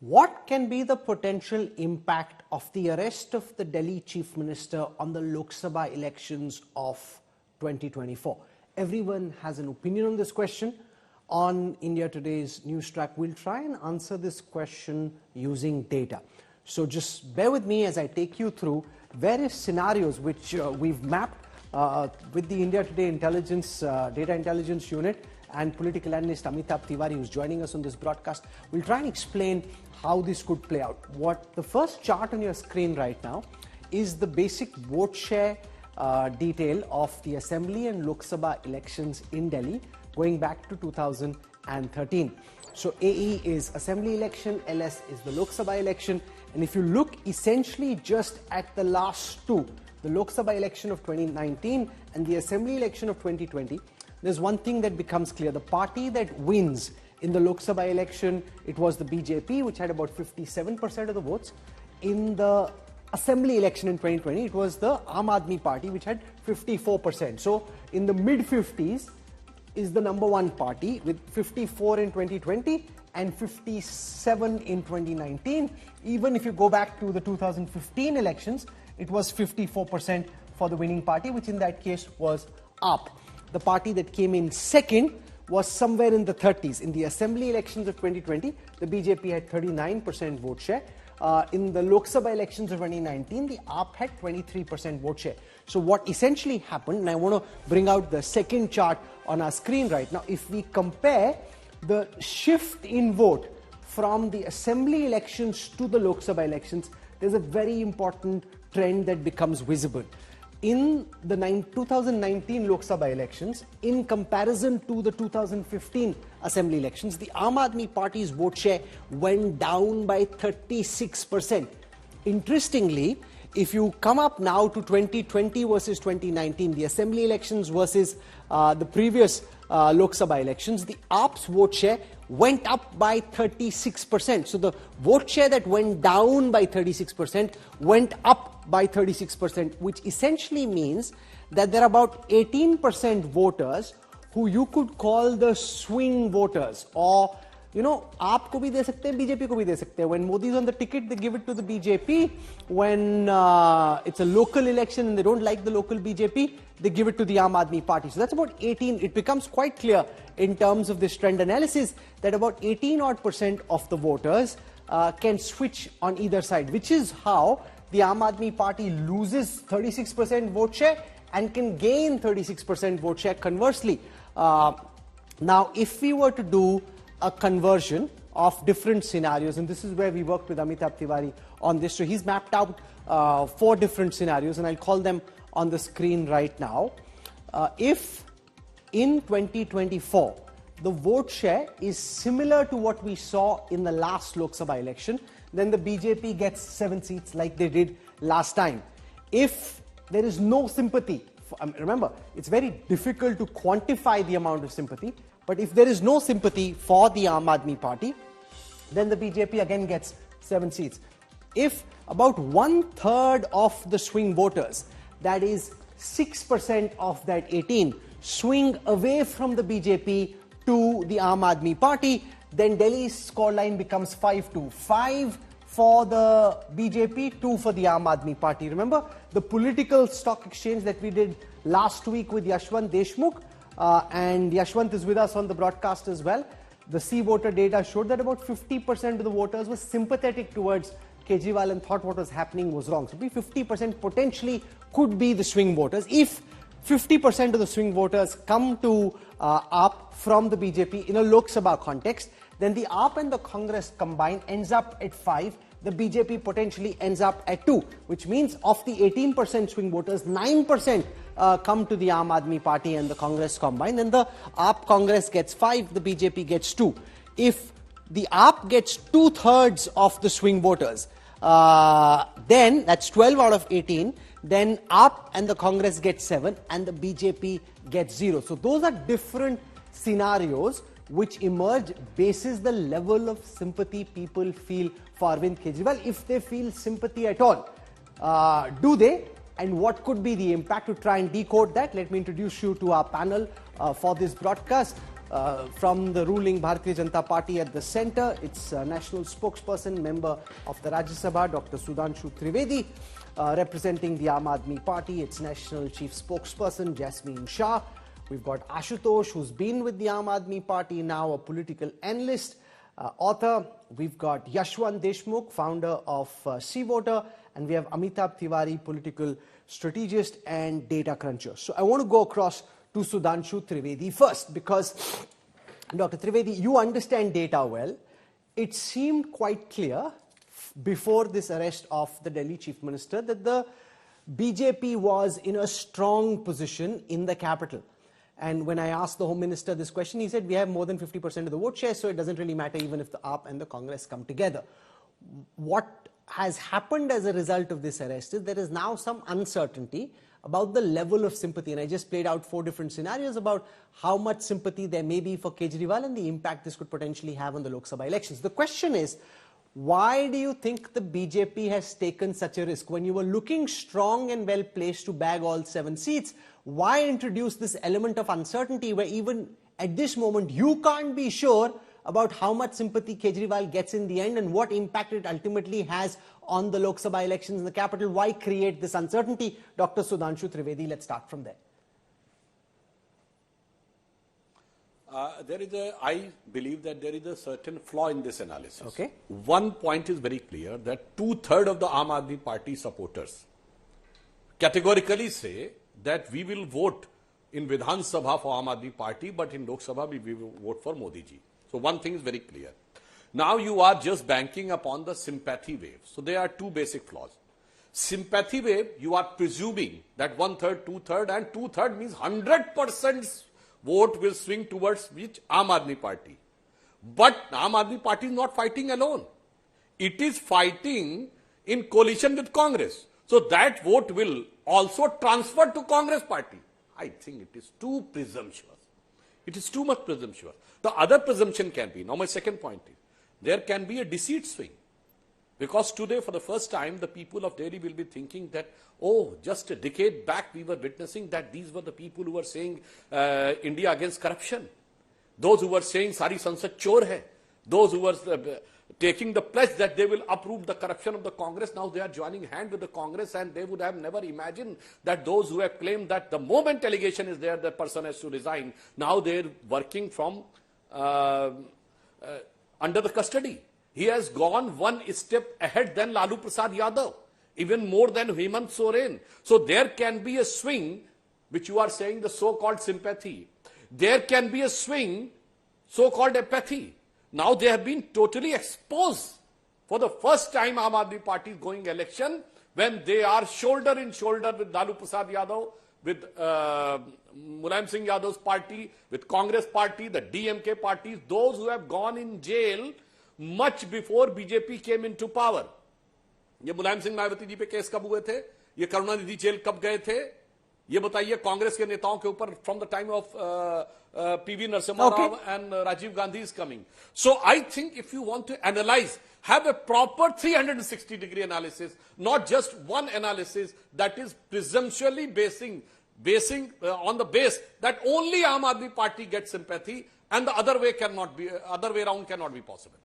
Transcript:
What can be the potential impact of the arrest of the Delhi Chief Minister on the Lok Sabha elections of 2024? Everyone has an opinion on this question. On India Today's news track, we'll try and answer this question using data. So just bear with me as I take you through various scenarios which we've mapped with the India Today Intelligence, Data Intelligence Unit and political analyst Amitabh Tiwari, who's joining us on this broadcast. We'll try and explain how this could play out. What the first chart on your screen right now is the basic vote share detail of the Assembly and Lok Sabha elections in Delhi going back to 2013. So AE is Assembly election, LS is the Lok Sabha election, and if you look essentially just at the last two, the Lok Sabha election of 2019 and the Assembly election of 2020, there's one thing that becomes clear. The party that wins in the Lok Sabha election, it was the BJP, which had about 57% of the votes. In the Assembly election in 2020, it was the Aam Aadmi Party, which had 54%. So in the mid-50s is the number one party with 54 in 2020 and 57 in 2019. Even if you go back to the 2015 elections, it was 54% for the winning party, which in that case was AAP. The party that came in second was somewhere in the 30s. In the Assembly elections of 2020, the BJP had 39% vote share. In the Lok Sabha elections of 2019, the AAP had 23% vote share. So what essentially happened, and I want to bring out the second chart on our screen right now, if we compare the shift in vote from the Assembly elections to the Lok Sabha elections, there's a very important trend that becomes visible. In the 2019 Lok Sabha elections, in comparison to the 2015 Assembly elections, the Aam Aadmi Party's vote share went down by 36%. Interestingly, if you come up now to 2020 versus 2019, the Assembly elections versus the previous Lok Sabha elections, the AAP's vote share went up by 36%. So the vote share that went down by 36% went up by 36%, which essentially means that there are about 18% voters who you could call the swing voters, or AAP ko bhi de sakte hain, BJP ko bhi de sakte hain. When Modi is on the ticket, they give it to the BJP. When it's a local election and they don't like the local BJP, they give it to the Aam Aadmi Party. So that's about 18. It becomes quite clear in terms of this trend analysis that about 18% of the voters can switch on either side, which is how the Aam Aadmi Party loses 36% vote share and can gain 36% vote share conversely. Now, if we were to do a conversion of different scenarios, and this is where we worked with Amitabh Tiwari on this. So he's mapped out 4 different scenarios, and I'll call them on the screen right now. If in 2024 the vote share is similar to what we saw in the last Lok Sabha election, then the BJP gets 7 seats like they did last time. If there is no sympathy, remember, it's very difficult to quantify the amount of sympathy, but if there is no sympathy for the Aam Aadmi Party, then the BJP again gets 7 seats. If about 1/3 of the swing voters, that is 6% of that 18, swing away from the BJP to the Aam Aadmi Party, then Delhi's scoreline becomes 5-2. 5 for the BJP, 2 for the Aam Aadmi Party. Remember the political stock exchange that we did last week with Yashwant Deshmukh, and Yashwant is with us on the broadcast as well. The C voter data showed that about 50% of the voters were sympathetic towards Kejriwal and thought what was happening was wrong. So 50% potentially could be the swing voters. If 50% of the swing voters come to AAP from the BJP in a Lok Sabha context, then the AAP and the Congress combined ends up at 5. The BJP potentially ends up at 2, which means of the 18% swing voters, 9% come to the Aam Aadmi Party and the Congress combined. Then the AAP Congress gets 5, the BJP gets 2. If the AAP gets 2/3 of the swing voters, then that's 12 out of 18. Then AAP and the Congress get 7 and the BJP gets 0. So those are different scenarios which emerge basis the level of sympathy people feel for Arvind Kejriwal, if they feel sympathy at all. Do they? And what could be the impact? To try and decode that, let me introduce you to our panel for this broadcast. from the ruling Bharatiya Janata Party at the centre. It's national spokesperson, member of the Rajya Sabha, Dr. Sudhanshu Trivedi. Representing the Aam Aadmi Party, its national chief spokesperson, Jasmine Shah. We've got Ashutosh, who's been with the Aam Aadmi Party, now a political analyst, author. We've got Yashwant Deshmukh, founder of C-Voter, and we have Amitabh Tiwari, political strategist and data cruncher. So I want to go across to Sudhanshu Trivedi first, because Dr. Trivedi, you understand data well. It seemed quite clear before this arrest of the Delhi Chief Minister that the BJP was in a strong position in the capital. And when I asked the Home Minister this question, he said we have more than 50% of the vote share, so it doesn't really matter even if the AAP and the Congress come together. What has happened as a result of this arrest is there is now some uncertainty about the level of sympathy. And I just played out 4 different scenarios about how much sympathy there may be for Kejriwal and the impact this could potentially have on the Lok Sabha elections. The question is, why do you think the BJP has taken such a risk? When you were looking strong and well placed to bag all 7 seats, why introduce this element of uncertainty where even at this moment you can't be sure about how much sympathy Kejriwal gets in the end and what impact it ultimately has on the Lok Sabha elections in the capital? Why create this uncertainty? Dr. Sudhanshu Trivedi, let's start from there. I believe that there is a certain flaw in this analysis. Okay. One point is very clear, that 2/3 of the Aam Aadmi Party supporters categorically say that we will vote in Vidhan Sabha for Aam Aadmi Party, but in Lok Sabha we will vote for Modi ji. So one thing is very clear. Now you are just banking upon the sympathy wave. So there are 2 basic flaws. Sympathy wave, you are presuming that 1/3, 2/3, and 2/3 means 100% vote will swing towards which? Aam Aadmi Party. But Aam Aadmi Party is not fighting alone. It is fighting in coalition with Congress. So that vote will also transfer to Congress Party. I think it is too presumptuous. It is too much presumptuous. The other presumption can be, now my second point is, there can be a deceit swing. Because today, for the first time, the people of Delhi will be thinking that, oh, just a decade back, we were witnessing that these were the people who were saying India against corruption. Those who were saying Sari Sansad chor hai. Those who were taking the pledge that they will uproot the corruption of the Congress. Now they are joining hand with the Congress, and they would have never imagined that those who have claimed that the moment allegation is there, the person has to resign. Now they are working from under the custody. He has gone one step ahead than Lalu Prasad Yadav, even more than Hemant Soren. So there can be a swing, which you are saying the so-called sympathy. There can be a swing, so-called apathy. Now they have been totally exposed. For the first time, Aam Aadmi Party is going election when they are shoulder in shoulder with Lalu Prasad Yadav, with Mulayam Singh Yadav's party, with Congress party, the DMK parties, those who have gone in jail much before BJP came into power. ये मुलायम सिंह मायावती जी पे case कब हुए थे? ये Karunanidhi jail कब गए थे? ये बताइए कांग्रेस के नेताओं के ऊपर from the time of PV Narasimha Rao and Rajiv Gandhi is coming. So I think if you want to analyze, have a proper 360-degree analysis, not just one analysis that is presumptuously basing on the base that only Aam Aadmi Party gets sympathy and the other way around cannot be possible.